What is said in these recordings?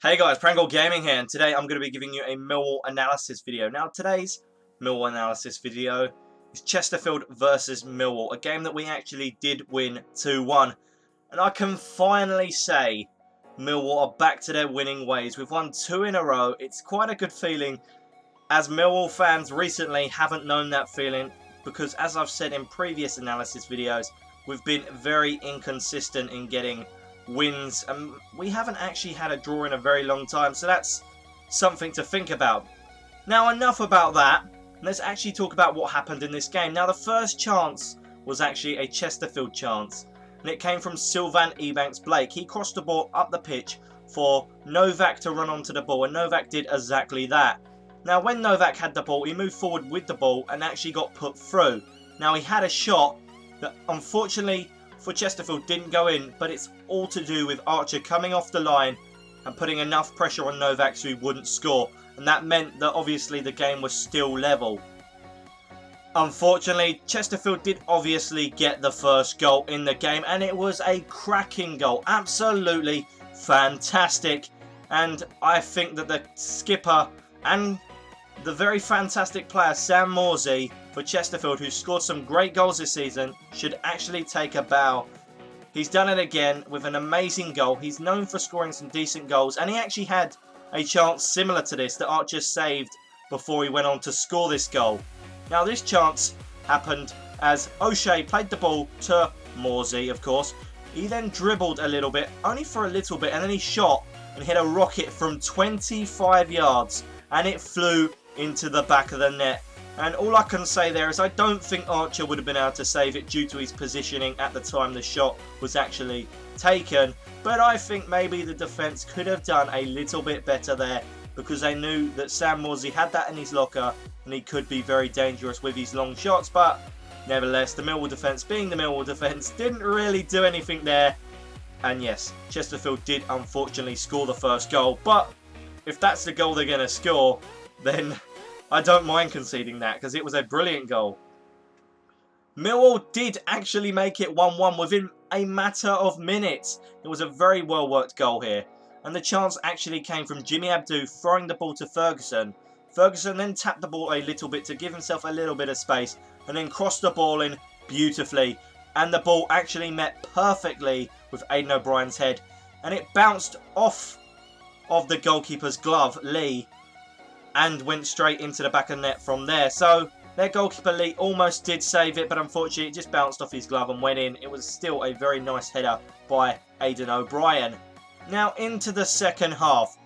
Hey guys, Prangell Gaming here, and today I'm going to be giving you a Millwall analysis video. Now today's Millwall analysis video is Chesterfield versus Millwall, a game that we actually did win 2-1. And I can finally say Millwall are back to their winning ways. We've won 2 in a row. It's quite a good feeling, as Millwall fans recently haven't known that feeling, because as I've said in previous analysis videos, we've been very inconsistent in getting wins, and we haven't actually had a draw in a very long time, so that's something to think about. Now, enough about that. Let's actually talk about what happened in this game. Now, the first chance was actually a Chesterfield chance, and it came from Sylvan Ebanks-Blake. He crossed the ball up the pitch for Novak to run onto the ball, and Novak did exactly that. Now, when Novak had the ball, he moved forward with the ball and actually got put through. Now, he had a shot that unfortunately for Chesterfield didn't go in, but it's all to do with Archer coming off the line and putting enough pressure on Novak so he wouldn't score, and that meant that obviously the game was still level. Unfortunately, Chesterfield did obviously get the first goal in the game, and it was a cracking goal, absolutely fantastic. And I think that the skipper and the very fantastic player Sam Morsey for Chesterfield, who scored some great goals this season, should actually take a bow. He's done it again with an amazing goal. He's known for scoring some decent goals, and he actually had a chance similar to this that Archer saved before he went on to score this goal. Now, this chance happened as O'Shea played the ball to Morsey, of course. He then dribbled a little bit, only for a little bit, and then he shot and hit a rocket from 25 yards, and it flew into the back of the net. And all I can say there is I don't think Archer would have been able to save it due to his positioning at the time the shot was actually taken. But I think maybe the defence could have done a little bit better there, because they knew that Sam Morsey had that in his locker and he could be very dangerous with his long shots. But nevertheless, the Millwall defence, being the Millwall defence, didn't really do anything there. And yes, Chesterfield did unfortunately score the first goal. But if that's the goal they're going to score, then I don't mind conceding that, because it was a brilliant goal. Millwall did actually make it 1-1 within a matter of minutes. It was a very well worked goal here. And the chance actually came from Jimmy Abdu throwing the ball to Ferguson. Ferguson then tapped the ball a little bit to give himself a little bit of space, and then crossed the ball in beautifully. And the ball actually met perfectly with Aiden O'Brien's head, and it bounced off of the goalkeeper's glove, Lee, and went straight into the back of the net from there. So their goalkeeper Lee almost did save it, but unfortunately it just bounced off his glove and went in. It was still a very nice header by Aiden O'Brien. Now into the second half.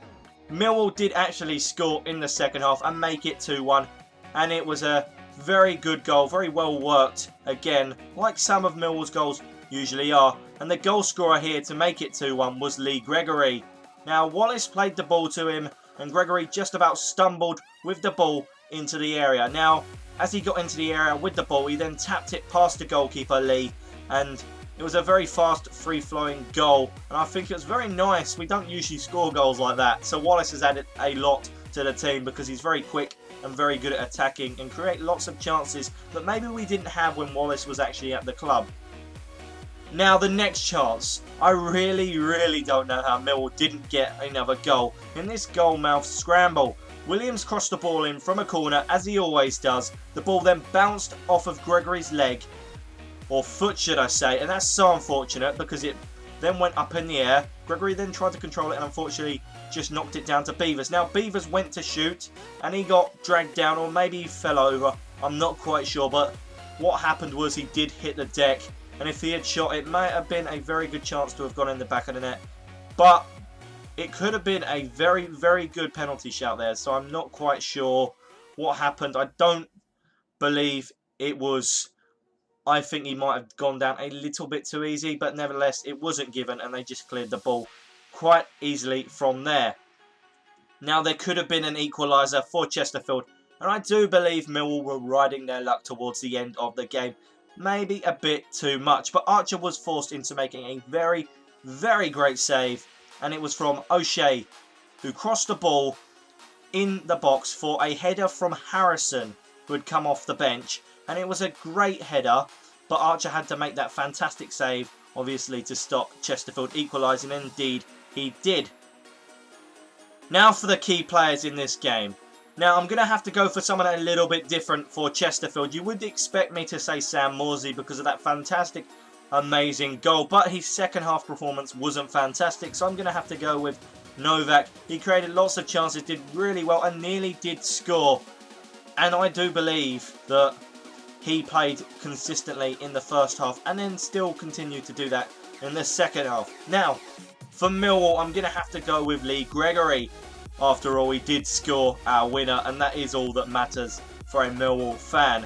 Millwall did actually score in the second half and make it 2-1. And it was a very good goal, very well worked. Again, like some of Millwall's goals usually are. And the goal scorer here to make it 2-1 was Gregory. Now Wallace played the ball to him, and Gregory just about stumbled with the ball into the area. Now, as he got into the area with the ball, he then tapped it past the goalkeeper, Lee, and it was a very fast, free-flowing goal, and I think it was very nice. We don't usually score goals like that, so Wallace has added a lot to the team because he's very quick and very good at attacking and create lots of chances that maybe we didn't have when Wallace was actually at the club. Now, the next chance. I really don't know how Millwall didn't get another goal. In this goal-mouth scramble, Williams crossed the ball in from a corner, as he always does. The ball then bounced off of Gregory's leg, or foot should I say, and that's so unfortunate because it then went up in the air. Gregory then tried to control it and unfortunately just knocked it down to Beavers. Now, Beavers went to shoot and he got dragged down, or maybe he fell over. I'm not quite sure, but what happened was he did hit the deck. And if he had shot, it might have been a very good chance to have gone in the back of the net. But it could have been a very good penalty shout there. So I'm not quite sure what happened. I don't believe it was. I think he might have gone down a little bit too easy. But nevertheless, it wasn't given. And they just cleared the ball quite easily from there. Now, there could have been an equaliser for Chesterfield. And I do believe Millwall were riding their luck towards the end of the game. Maybe a bit too much, but Archer was forced into making a very great save, and it was from O'Shea, who crossed the ball in the box for a header from Harrison, who had come off the bench, and it was a great header, but Archer had to make that fantastic save, obviously, to stop Chesterfield equalising, and indeed he did. Now for the key players in this game. Now I'm going to have to go for someone a little bit different for Chesterfield. You would expect me to say Sam Morsey because of that fantastic, amazing goal. But his second half performance wasn't fantastic. So I'm going to have to go with Novak. He created lots of chances, did really well and nearly did score. And I do believe that he played consistently in the first half and then still continued to do that in the second half. Now, for Millwall, I'm going to have to go with Gregory. After all, he did score our winner, and that is all that matters for a Millwall fan.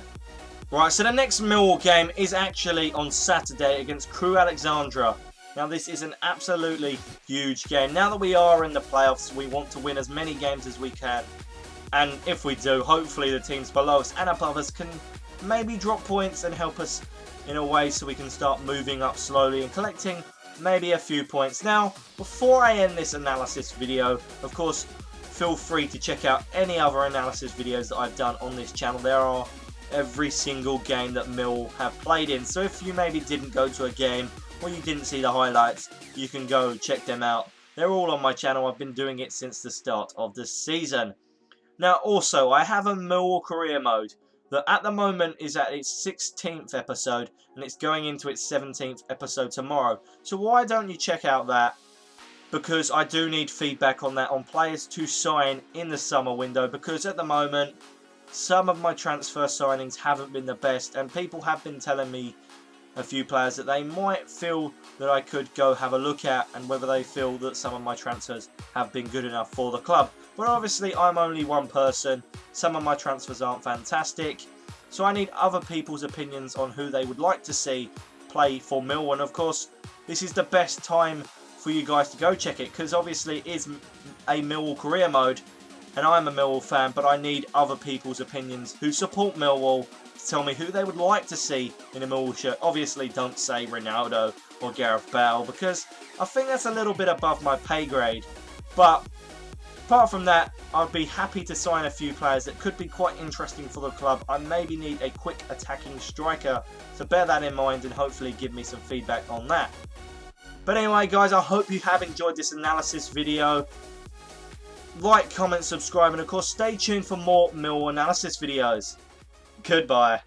Right, so the next Millwall game is actually on Saturday against Crewe Alexandra. Now, this is an absolutely huge game. Now that we are in the playoffs, we want to win as many games as we can. And if we do, hopefully the teams below us and above us can maybe drop points and help us in a way so we can start moving up slowly and collecting maybe a few points. Now, before I end this analysis video, of course, feel free to check out any other analysis videos that I've done on this channel. There are every single game that Millwall have played in. So if you maybe didn't go to a game or you didn't see the highlights, you can go check them out. They're all on my channel. I've been doing it since the start of the season. Now, also, I have a Millwall career mode that at the moment is at its 16th episode and it's going into its 17th episode tomorrow. So why don't you check out that? Because I do need feedback on that, on players to sign in the summer window, because at the moment some of my transfer signings haven't been the best and people have been telling me, a few players, that they might feel that I could go have a look at and whether they feel that some of my transfers have been good enough for the club. But obviously I'm only one person, some of my transfers aren't fantastic, so I need other people's opinions on who they would like to see play for Millwall. And of course this is the best time for you guys to go check it, because obviously it is a Millwall career mode and I'm a Millwall fan, but I need other people's opinions who support Millwall to tell me who they would like to see in a Millwall shirt. Obviously don't say Ronaldo or Gareth Bale, because I think that's a little bit above my pay grade. But apart from that, I'd be happy to sign a few players that could be quite interesting for the club. I maybe need a quick attacking striker, so bear that in mind and hopefully give me some feedback on that. But anyway guys, I hope you have enjoyed this analysis video. Like, comment, subscribe, and of course stay tuned for more Millwall analysis videos. Goodbye.